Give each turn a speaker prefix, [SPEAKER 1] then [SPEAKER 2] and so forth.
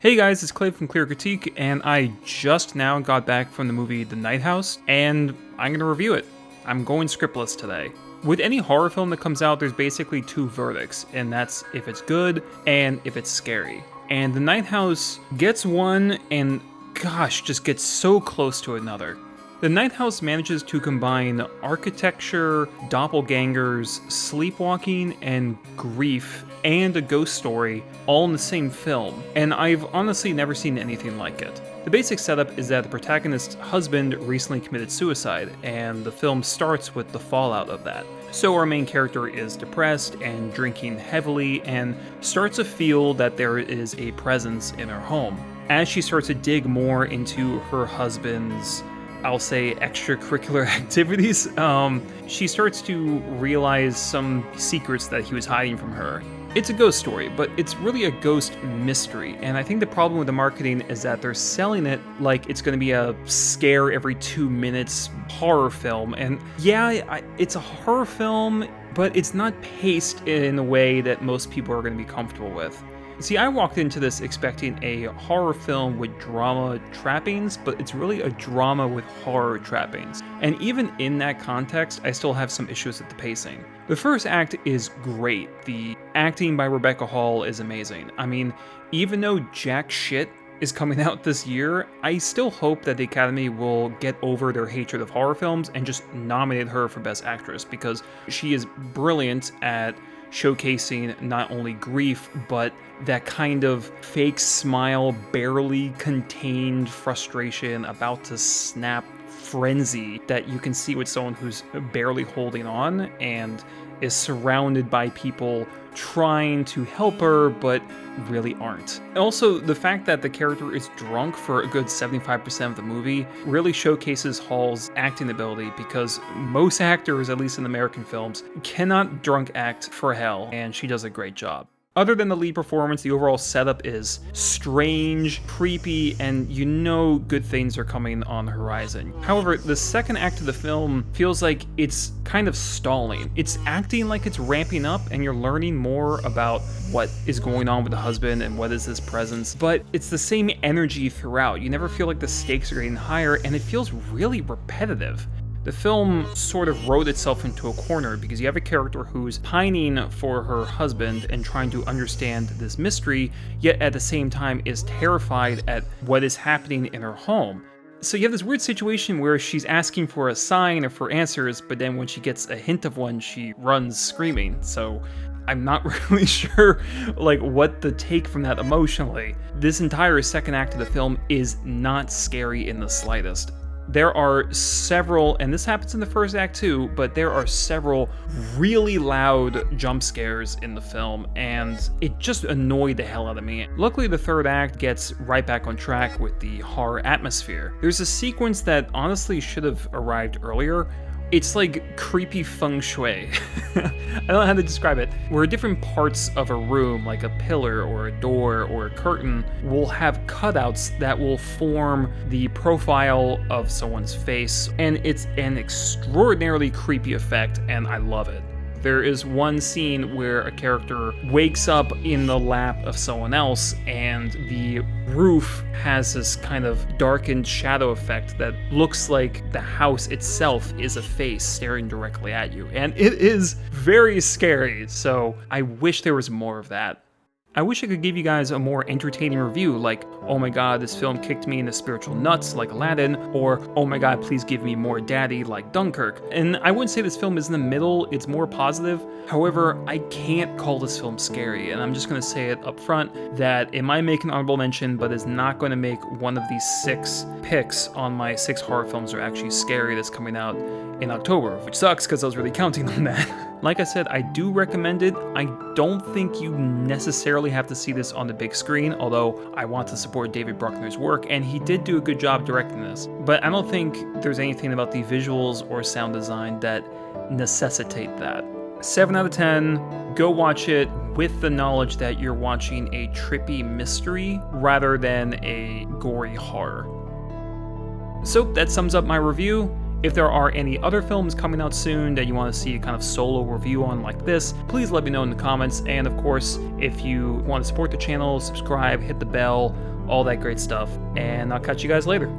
[SPEAKER 1] Hey guys, it's Clay from Clear Critique, and I just now got back from the movie The Night House, and I'm going to review it. I'm going scriptless today. With any horror film that comes out, there's basically two verdicts, and that's if it's good and if it's scary. And The Night House gets one and, gosh, just gets so close to another. The Night House manages to combine architecture, doppelgangers, sleepwalking, and grief, and a ghost story all in the same film, and I've honestly never seen anything like it. The basic setup is that the protagonist's husband recently committed suicide, and the film starts with the fallout of that. So our main character is depressed and drinking heavily, and starts to feel that there is a presence in her home. As she starts to dig more into her husband's, I'll say, extracurricular activities, she starts to realize some secrets that he was hiding from her. It's a ghost story, but it's really a ghost mystery, and I think the problem with the marketing is that they're selling it like it's going to be a scare every 2 minutes horror film, and yeah, it's a horror film, but it's not paced in a way that most people are going to be comfortable with. See, I walked into this expecting a horror film with drama trappings, but it's really a drama with horror trappings. And even in that context, I still have some issues with the pacing. The first act is great. The acting by Rebecca Hall is amazing. I mean, even though jack shit is coming out this year, I still hope that the Academy will get over their hatred of horror films and just nominate her for Best Actress, because she is brilliant at showcasing not only grief, but that kind of fake smile, barely contained frustration, about to snap frenzy that you can see with someone who's barely holding on and is surrounded by people trying to help her, but really aren't. Also, the fact that the character is drunk for a good 75% of the movie really showcases Hall's acting ability, because most actors, at least in American films, cannot drunk act for hell, and she does a great job. Other than the lead performance, the overall setup is strange, creepy, and you know good things are coming on the horizon. However, the second act of the film feels like it's kind of stalling. It's acting like it's ramping up and you're learning more about what is going on with the husband and what is his presence, but it's the same energy throughout. You never feel like the stakes are getting higher, and it feels really repetitive. The film sort of wrote itself into a corner because you have a character who's pining for her husband and trying to understand this mystery, yet at the same time is terrified at what is happening in her home. So you have this weird situation where she's asking for a sign or for answers, but then when she gets a hint of one, she runs screaming. So I'm not really sure what the take from that emotionally. This entire second act of the film is not scary in the slightest. There are several, and this happens in the first act too, but there are several really loud jump scares in the film, and it just annoyed the hell out of me. Luckily, the third act gets right back on track with the horror atmosphere. There's a sequence that honestly should have arrived earlier. It's like creepy feng shui. I don't know how to describe it. Where different parts of a room, like a pillar or a door or a curtain, will have cutouts that will form the profile of someone's face. And it's an extraordinarily creepy effect, and I love it. There is one scene where a character wakes up in the lap of someone else, and the roof has this kind of darkened shadow effect that looks like the house itself is a face staring directly at you. And it is very scary, so I wish there was more of that. I wish I could give you guys a more entertaining review, like, oh my god, this film kicked me in the spiritual nuts like Aladdin, or oh my god, please give me more daddy like Dunkirk. And I wouldn't say this film is in the middle, it's more positive. However, I can't call this film scary, and I'm just going to say it up front that it might make an honorable mention, but is not going to make one of these 6 picks on my 6 horror films that are actually scary that's coming out in October, which sucks because I was really counting on that. Like I said, I do recommend it. I don't think you necessarily have to see this on the big screen, although I want to support David Bruckner's work, and he did do a good job directing this. But I don't think there's anything about the visuals or sound design that necessitate that. 7 out of 10, go watch it with the knowledge that you're watching a trippy mystery rather than a gory horror. So that sums up my review. If there are any other films coming out soon that you want to see a kind of solo review on like this, please let me know in the comments. And of course, if you want to support the channel, subscribe, hit the bell, all that great stuff. And I'll catch you guys later.